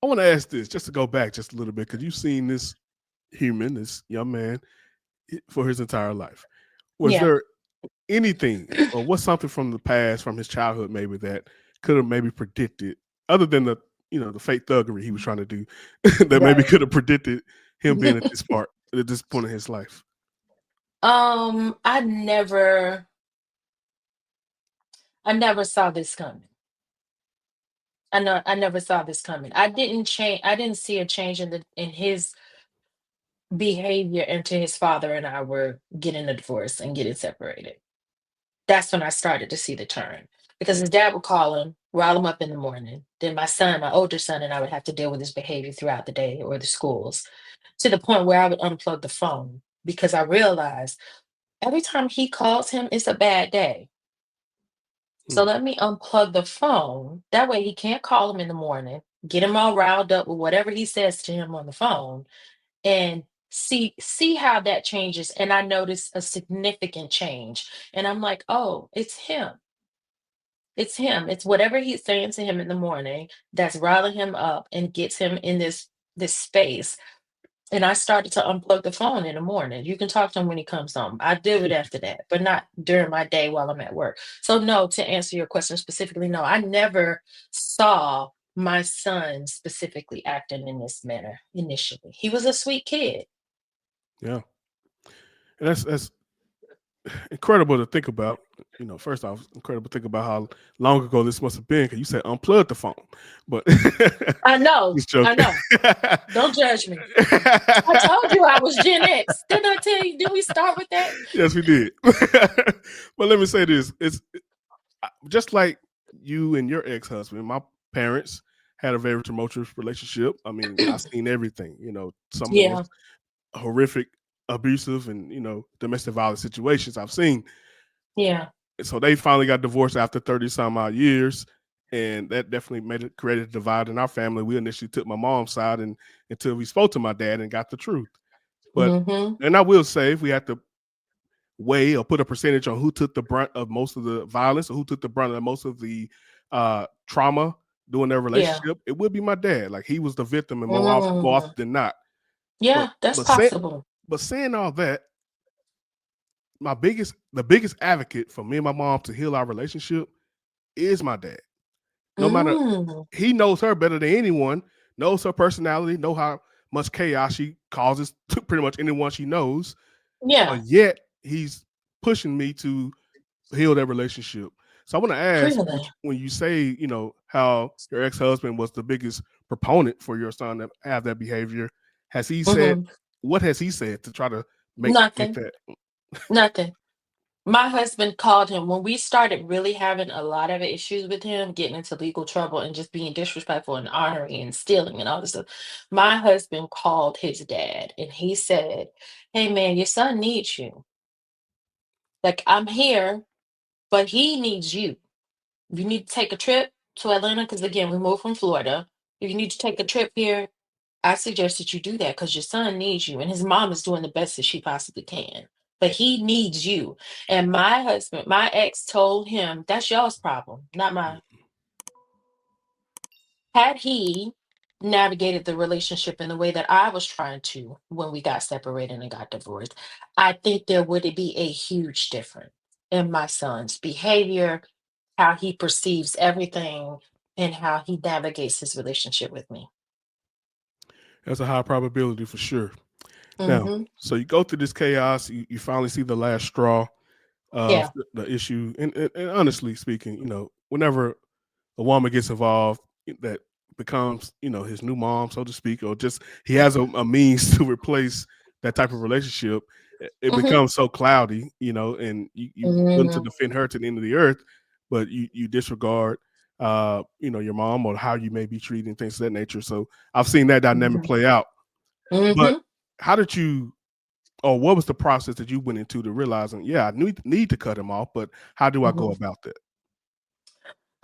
I want to ask this just to go back just a little bit because you've seen this human, this young man, for his entire life. Was Yeah. there anything, or what's something from the past, from his childhood, maybe that could have maybe predicted, other than the the fake thuggery he was trying to do, that maybe Right. could have predicted him being at this point in his life? I never saw this coming. I never saw this coming. I didn't see a change in his behavior until his father and I were getting a divorce and getting separated. That's when I started to see the turn. Because his dad would call him, rile him up in the morning. Then my son, my older son, and I would have to deal with his behavior throughout the day or the schools, to the point where I would unplug the phone because I realized every time he calls him, it's a bad day. So Hmm. let me unplug the phone. That way he can't call him in the morning, get him all riled up with whatever he says to him on the phone, and see how that changes. And I notice a significant change. And I'm like, oh, it's him. It's him. It's whatever he's saying to him in the morning that's riling him up and gets him in this space. And I started to unplug the phone in the morning. You can talk to him when he comes home. I do it after that, but not during my day while I'm at work. So no, to answer your question specifically, no, I never saw my son specifically acting in this manner initially. He was a sweet kid. Yeah, and that's incredible to think about. First off, incredible to think about how long ago this must have been. Because you said unplug the phone, but I know. just I joking. know. Don't judge me. I told you I was Gen X. Didn't I tell you? Did we start with that? Yes, we did. But let me say this: it's just like you and your ex-husband. My parents had a very tumultuous relationship. I mean, I've seen everything. Some of the Yeah. most horrific, abusive, and domestic violence situations I've seen. Yeah. So they finally got divorced after 30 some odd years. And that definitely created a divide in our family. We initially took my mom's side and until we spoke to my dad and got the truth. But Mm-hmm. and I will say, if we had to weigh or put a percentage on who took the brunt of most of the violence or who took the brunt of most of the trauma during their Yeah. relationship, it would be my dad. Like he was the victim, and more often Mm. than not. But Yeah, that's but say, possible. but saying all that, the biggest advocate for me and my mom to heal our relationship is my dad. No matter, Mm. he knows her better than anyone, knows her personality, know how much chaos she causes to pretty much anyone she knows, Yeah. but yet he's pushing me to heal that relationship. So I want to ask, Really. when you say, how your ex-husband was the biggest proponent for your son to have that behavior, has he said, Hmm. what has he said to try to make Nothing. that? Nothing. My husband called him when we started really having a lot of issues with him, getting into legal trouble and just being disrespectful and ornery and stealing and all this stuff. My husband called his dad and he said, "Hey man, your son needs you. Like I'm here, but he needs you. If you need to take a trip to Atlanta, because again, we moved from Florida. If you need to take a trip here, I suggest that you do that because your son needs you, and his mom is doing the best that she possibly can. But he needs you." And my husband, my ex, told him, "That's y'all's problem, not mine." Had he navigated the relationship in the way that I was trying to when we got separated and got divorced, I think there would be a huge difference in my son's behavior, how he perceives everything, and how he navigates his relationship with me. That's a high probability for sure. Now, Hmm. so you go through this chaos, you finally see the last straw of Yeah. the issue. And honestly speaking, whenever a woman gets involved that becomes, his new mom, so to speak, or just he has a means to replace that type of relationship, it Hmm. becomes so cloudy, and you willing to Hmm. defend her to the end of the earth, but you disregard your mom or how you may be treating things of that nature. So I've seen that dynamic Hmm. play out. But Hmm. how did you, or what was the process that you went into to realizing, yeah, I need to cut him off, but how do I go Hmm. about that?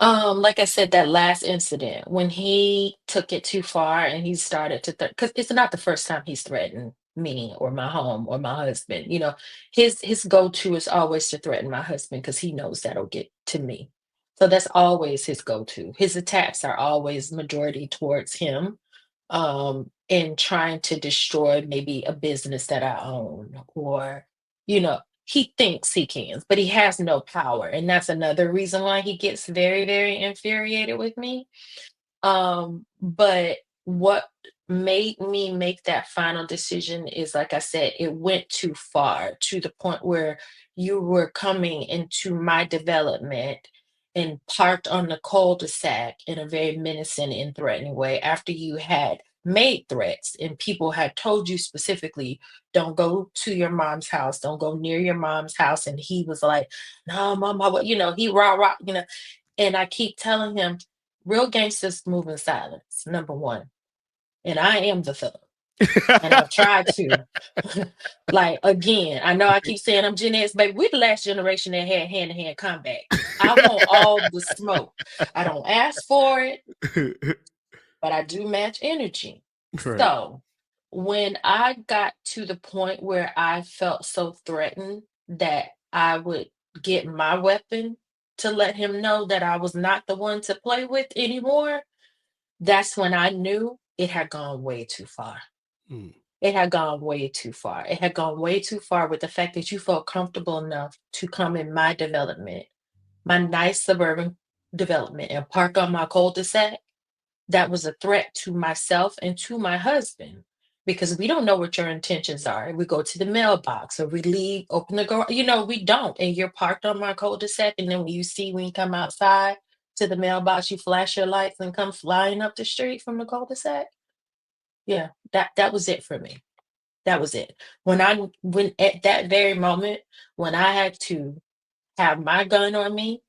Like I said, that last incident when he took it too far and he started to, because it's not the first time he's threatened me or my home or my husband. His go-to is always to threaten my husband because he knows that'll get to me. So that's always his go-to. His attacks are always majority towards him. in trying to destroy maybe a business that I own, or, he thinks he can, but he has no power. And that's another reason why he gets very, very infuriated with me. But what made me make that final decision is, like I said, it went too far, to the point where you were coming into my development and parked on the cul-de-sac in a very menacing and threatening way, after you had made threats and people had told you specifically, don't go to your mom's house, don't go near your mom's house. And he was like, no, mama, he rah rah, and I keep telling him, real gangsters move in silence, number one. And I am the thug. And I've tried to. Like, again, I know I keep saying I'm Gen X, baby. We're the last generation that had hand to hand combat. I want all the smoke. I don't ask for it, but I do match energy. Right. So when I got to the point where I felt so threatened that I would get my weapon to let him know that I was not the one to play with anymore, that's when I knew it had gone way too far. Mm. It had gone way too far. It had gone way too far with the fact that you felt comfortable enough to come in my development, my nice suburban development, and park on my cul-de-sac. That was a threat to myself and to my husband, because we don't know what your intentions are. We go to the mailbox or we leave, open the door, we don't. And you're parked on my cul-de-sac. And then when you come outside to the mailbox, you flash your lights and come flying up the street from the cul-de-sac. Yeah, that was it for me. That was it. When at that very moment, when I had to have my gun on me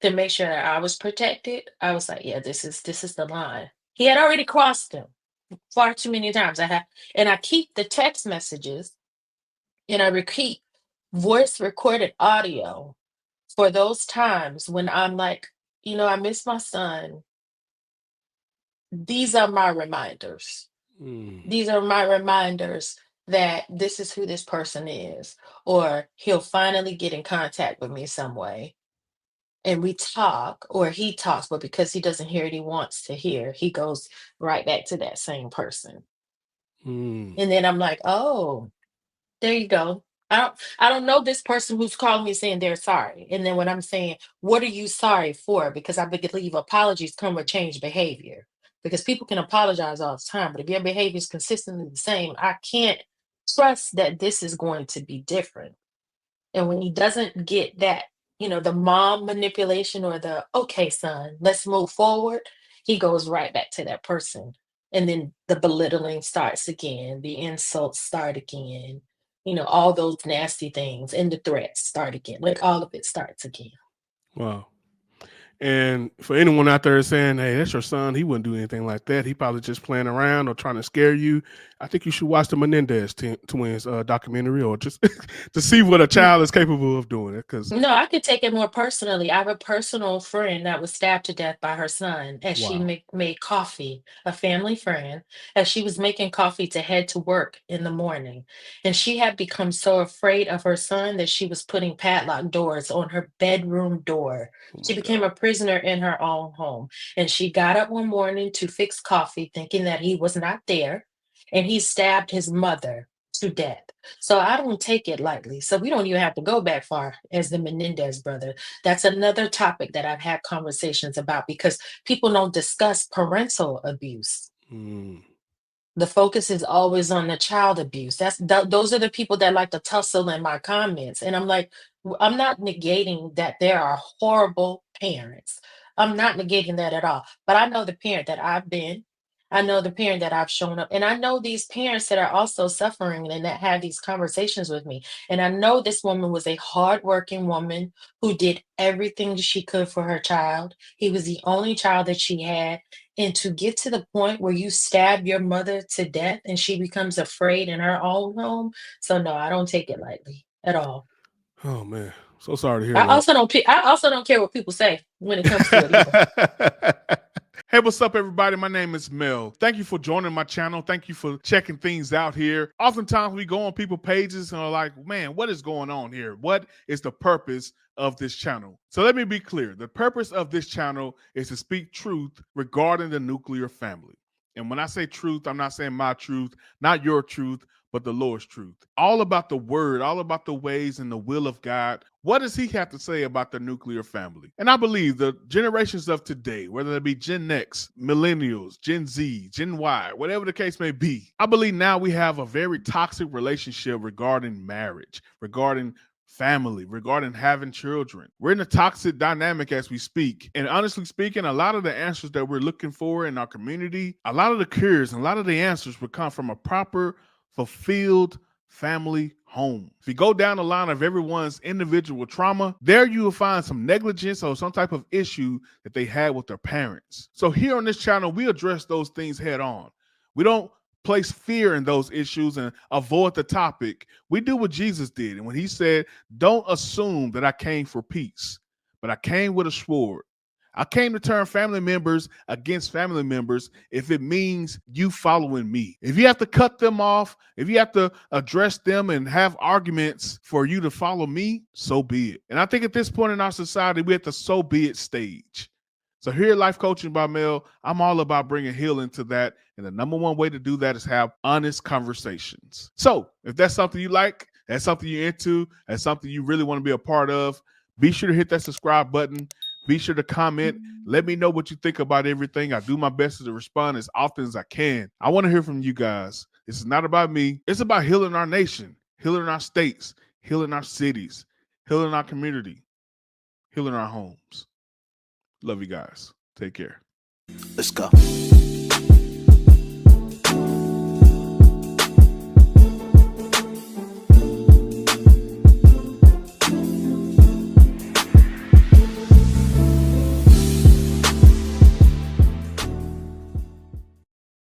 to make sure that I was protected, I was like, yeah, this is the line. He had already crossed them far too many times. And I keep the text messages, and I repeat voice recorded audio for those times when I'm like, I miss my son. These are my reminders. Mm. These are my reminders that this is who this person is, or he'll finally get in contact with me some way. And we talk, or he talks, but because he doesn't hear what he wants to hear, he goes right back to that same person. Mm. And then I'm like, oh, there you go. I don't know this person who's calling me saying they're sorry. And then when I'm saying, what are you sorry for? Because I believe apologies come with change behavior. Because people can apologize all the time, but if your behavior is consistently the same, I can't trust that this is going to be different. And when he doesn't get that, the mom manipulation, or the, okay, son, let's move forward, he goes right back to that person. And then the belittling starts again, the insults start again, all those nasty things, and the threats start again. Like, all of it starts again. Wow. And for anyone out there saying, "Hey, that's your son. He wouldn't do anything like that. He probably just playing around or trying to scare you," I think you should watch the Menendez twins documentary, or just to see what a child is capable of doing. Because No, I could take it more personally. I have a personal friend that was stabbed to death by her son as she wow, made coffee, a family friend, as she was making coffee to head to work in the morning. And she had become so afraid of her son that she was putting padlock doors on her bedroom door. oh She my became god, a prisoner in her own home. And she got up one morning to fix coffee, thinking that he was not there. And he stabbed his mother to death. So I don't take it lightly. So we don't even have to go back far as the Menendez brother. That's another topic that I've had conversations about, because people don't discuss parental abuse. mm, The focus is always on the child abuse. Those are the people that like to tussle in my comments, and I'm like, I'm not negating that there are horrible parents. I'm not negating that at all. But I know the parent that I've been. I know the parent that I've shown up, and I know these parents that are also suffering and that have these conversations with me. And I know this woman was a hardworking woman who did everything she could for her child. He was the only child that she had, and to get to the point where you stab your mother to death and she becomes afraid in her own home. So no, I don't take it lightly at all. oh man, so sorry to hear I that. also don't I also don't care what people say when it comes to it either. Hey, what's up, everybody? My name is Mel. Thank you for joining my channel. Thank you for checking things out here. Oftentimes, we go on people's pages and are like, man, what is going on here? What is the purpose of this channel? So let me be clear. The purpose of this channel is to speak truth regarding the nuclear family. And when I say truth, I'm not saying my truth, not your truth, but the Lord's truth. All about the word, all about the ways and the will of God. What does he have to say about the nuclear family? And I believe the generations of today, whether it be Gen X, millennials, Gen Z, Gen Y, whatever the case may be, I believe now we have a very toxic relationship regarding marriage, regarding family, regarding having children. We're in a toxic dynamic as we speak. And honestly speaking, a lot of the answers that we're looking for in our community, a lot of the cures and a lot of the answers would come from a proper, fulfilled family home. If you go down the line of everyone's individual trauma, there you will find some negligence or some type of issue that they had with their parents. So here on this channel, we address those things head on. We don't place fear in those issues and avoid the topic. We do what Jesus did. And when he said, don't assume that I came for peace, but I came with a sword. I came to turn family members against family members if it means you following me. If you have to cut them off, if you have to address them and have arguments for you to follow me, so be it. And I think at this point in our society, we're at the so be it stage. So here at Life Coaching by Mel, I'm all about bringing healing to that. And the number one way to do that is have honest conversations. So if that's something you like, that's something you're into, that's something you really want to be a part of, be sure to hit that subscribe button. Be sure to comment. Let me know what you think about everything. I do my best to respond as often as I can. I want to hear from you guys. This is not about me. It's about healing our nation, healing our states, healing our cities, healing our community, healing our homes. Love you guys. Take care. Let's go.